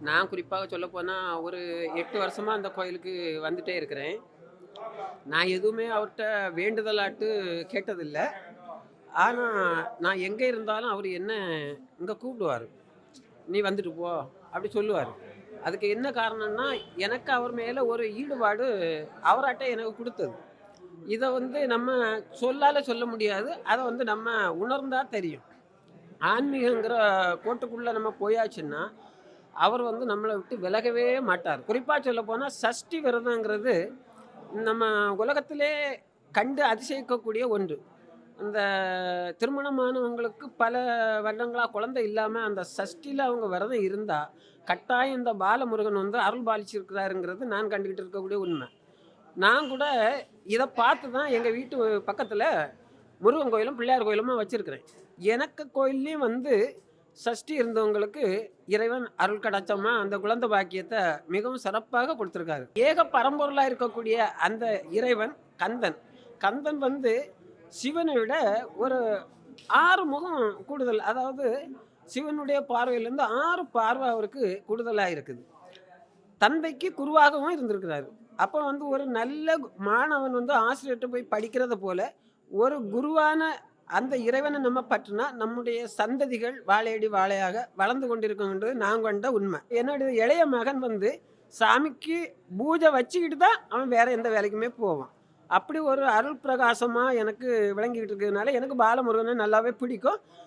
நான் குறிப்பாக சொல்லப்போனா, ஒரு 8 வருஷமா அந்த கோயிலுக்கு வந்துட்டே இருக்கிறேன். நான் எதுவுமே அவர்ட்ட வேண்டுதலாட்டு கேட்டதில்ல. ஆனா, நான் எங்க இருந்தாலும் அவரு என்ன இங்க கூப்பிடுவாரு. "நீ வந்துட்டு போ" அப்படி சொல்லுவாரு. அதுக்கு என்ன காரணம்னா, எனக்கு அவர் மேல ஒரு ஈடுபாடு அவராட்ட எனக்கு குடுத்தது. இத நம்ம சொல்லால சொல்ல முடியாது. அத நம்ம உணர்ந்தா தெரியும். ஆன்மீகங்கிற கோட்டுக்குள்ள நம்ம போயாச்சுன்னா, அவர் நம்மள விட்டு விலகவே மாட்டார். குறிப்பா சொல்லப்போனா, சஷ்டி விரதங்கிறது நம்ம உலகத்திலே கண்டு அதிசயிக்கக்கூடிய ஒன்று. இந்த திருமணமானவங்களுக்கு பல வருடங்களா குழந்தை இல்லாம அந்த சஷ்டில அவங்க விரதம் இருந்தா, கட்டாயம் இந்த பாலமுருகன் அருள் பாலிச்சிருக்கிறாருங்கிறது நான் கண்டுகிட்டு இருக்கக்கூடிய உண்மை. நான் கூட இத பார்த்து தான் எங்க வீட்டு பக்கத்துல முருகன் கோயிலும், பிள்ளையார் கோயிலுமா வச்சிருக்கிறேன். எனக்கு கோயில்லயும் சஷ்டி இருந்தவங்களுக்கு இறைவன் அருள் கடாட்சமா அந்த குழந்தை பாக்கியத்த மிகவும் சிறப்பாக குடுத்திருக்காரு. ஏக பரம்பொருளா இருக்கக்கூடிய அந்த இறைவன் கந்தன். கந்தன் சிவனை விட ஒரு 6 முகம் கூடுதல். அதாவது சிவனுடைய பார்வையிலிருந்து 6 பார்வை அவருக்கு கூடுதலா இருக்குது. தந்தைக்கு குருவாகவும் இருந்திருக்கிறாரு. அப்ப ஒரு நல்ல மாணவன் ஆசிரியர்ட்ட போய் படிக்கிறத போல, ஒரு குருவான அந்த இறைவன நம்ம பற்றுனா, நம்முடைய சந்ததிகள் வாழையடி வாழையாக வளர்ந்து கொண்டிருக்கும்ன்றது நான் கண்ட உண்மை. என்னுடைய இளைய மகன் சாமிக்கு பூஜை வச்சுக்கிட்டு தான் அவன் வேற எந்த வேலைக்குமே போவான். அப்படி ஒரு அருள் பிரகாசமா எனக்கு விளங்கிக்கிட்டு இருக்கிறதுனால, எனக்கு பாலமுருகன நல்லாவே பிடிக்கும்.